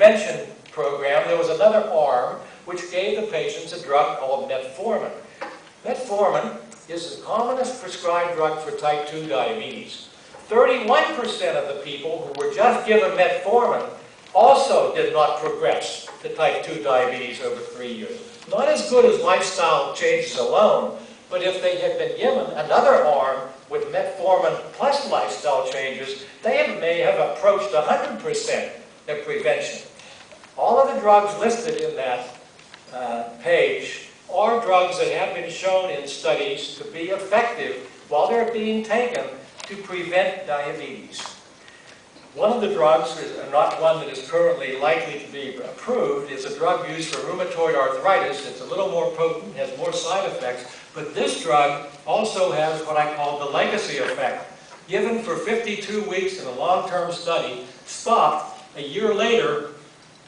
prevention program, there was another arm which gave the patients a drug called metformin. Metformin is the commonest prescribed drug for type 2 diabetes. 31% of the people who were just given metformin also did not progress to type 2 diabetes over 3 years. Not as good as lifestyle changes alone, but if they had been given another arm with metformin plus lifestyle changes, they may have approached 100% of prevention. All of the drugs listed in that page are drugs that have been shown in studies to be effective while they're being taken to prevent diabetes. One of the drugs, not one that is currently likely to be approved, is a drug used for rheumatoid arthritis. It's a little more potent, has more side effects, but this drug also has what I call the legacy effect. Given for 52 weeks in a long-term study, stopped a year later,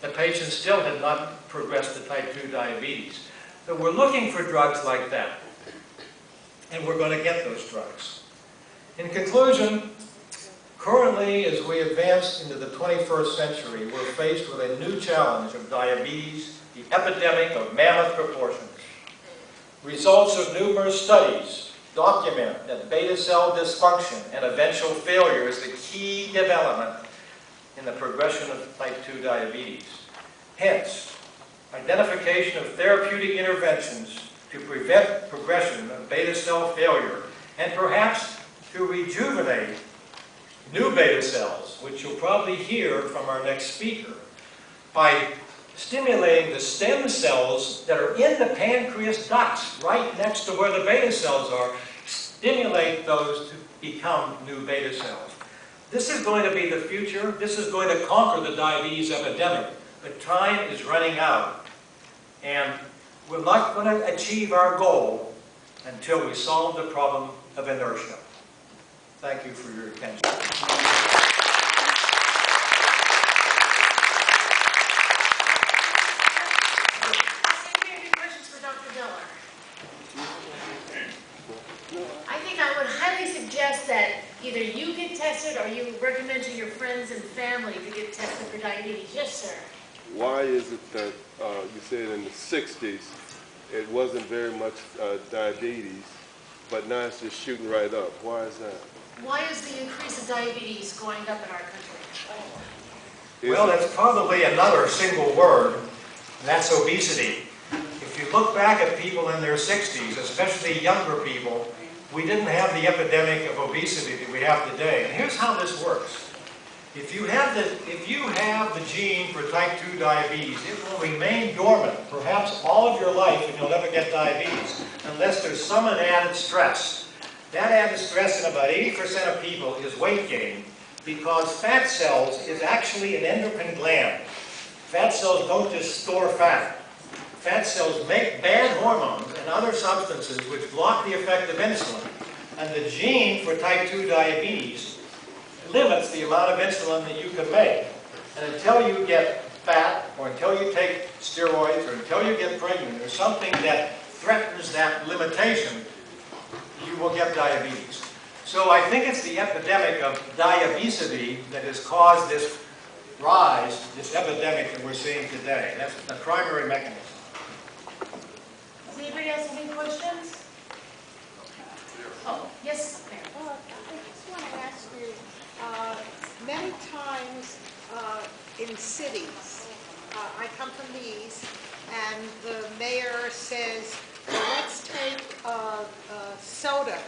the patient still had not progressed to type 2 diabetes. So we're looking for drugs like that, and we're going to get those drugs. In conclusion, currently, as we advance into the 21st century, we're faced with a new challenge of diabetes, the epidemic of mammoth proportions. Results of numerous studies document that beta cell dysfunction and eventual failure is the key development in the progression of type 2 diabetes. Hence, identification of therapeutic interventions to prevent progression of beta cell failure and perhaps to rejuvenate new beta cells, which you'll probably hear from our next speaker, by stimulating the stem cells that are in the pancreas ducts right next to where the beta cells are, stimulate those to become new beta cells. This is going to be the future. This is going to conquer the diabetes epidemic. But time is running out, and we're not going to achieve our goal until we solve the problem of inertia. Thank you for your attention. Any questions for Dr. Diller? I think I would highly suggest that either you get tested or you recommend to your friends and family to get tested for diabetes. Yes, sir. Why is it that you said in the 60s it wasn't very much diabetes, but now it's just shooting right up? Why is that? Why is the increase of diabetes going up in our country? Well, that's probably another single word, and that's obesity. If you look back at people in their 60s, especially younger people, we didn't have the epidemic of obesity that we have today. And here's how this works. If you have the gene for type 2 diabetes, it will remain dormant, perhaps all of your life, and you'll never get diabetes, unless there's some added stress. That added stress in about 80% of people is weight gain, because fat cells is actually an endocrine gland. Fat cells don't just store fat. Fat cells make bad hormones and other substances which block the effect of insulin. And the gene for type 2 diabetes limits the amount of insulin that you can make. And until you get fat, or until you take steroids, or until you get pregnant, or something that threatens that limitation, you will get diabetes. So I think it's the epidemic of diabesity that has caused this rise, this epidemic that we're seeing today. That's the primary mechanism. Does anybody else have any questions? Oh, yes, ma'am. I just want to ask you, many times in cities, I come from the East, and the mayor says, well, let's take soda,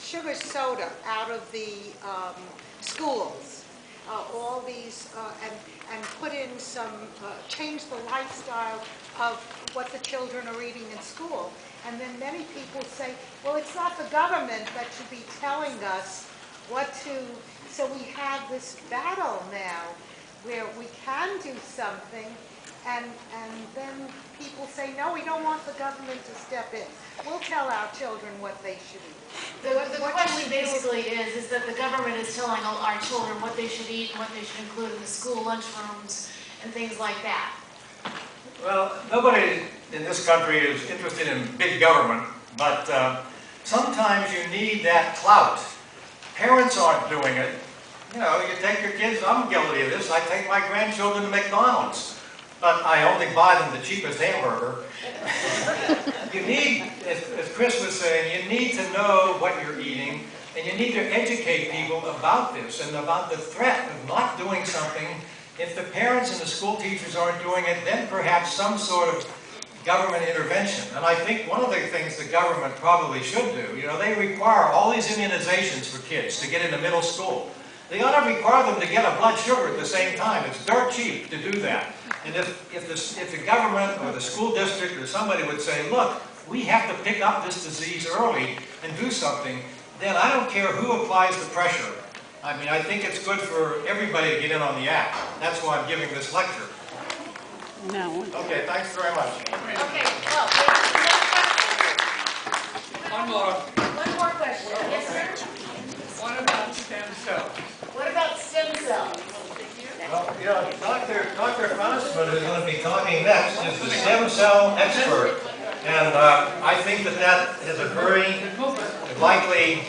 sugar soda out of the schools. All these, and put in some, change the lifestyle of what the children are eating in school. And then many people say, well, it's not the government that should be telling us what to, so we have this battle now where we can do something, and then people say, no, we don't want the government to step in. We'll tell our children what they should eat. The question basically is that the government is telling our children what they should eat and what they should include in the school lunchrooms and things like that. Well, nobody in this country is interested in big government, but sometimes you need that clout. Parents aren't doing it. You know, you take your kids, I'm guilty of this, I take my grandchildren to McDonald's, but I only buy them the cheapest hamburger. You need, as Chris was saying, you need to know what you're eating, and you need to educate people about this and about the threat of not doing something. If the parents and the school teachers aren't doing it, then perhaps some sort of government intervention. And I think one of the things the government probably should do, you know, they require all these immunizations for kids to get into middle school. They ought to require them to get a blood sugar at the same time. It's dirt cheap to do that. And if the government or the school district or somebody would say, look, we have to pick up this disease early and do something, then I don't care who applies the pressure. I mean, I think it's good for everybody to get in on the act. That's why I'm giving this lecture. No. Okay, thanks very much. Okay, well, One more. one more question. Yes, sir? What about stem cells? What about stem cells? Well, you know, Dr. Fassman is going to be talking next, is the stem cell expert. And I think that is a very likely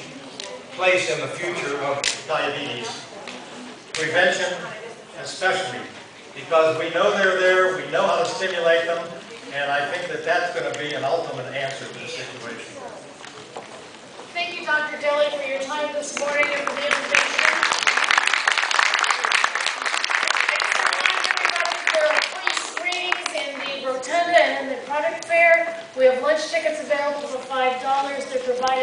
place in the future of diabetes. Prevention especially, because we know they're there, we know how to stimulate them, and I think that that's going to be an ultimate answer to the situation. Thank you, Dr. Daly, for your time this morning and for the information. I just remind everybody there are free screenings in the rotunda and in the product fair. We have lunch tickets available for $5. They're provided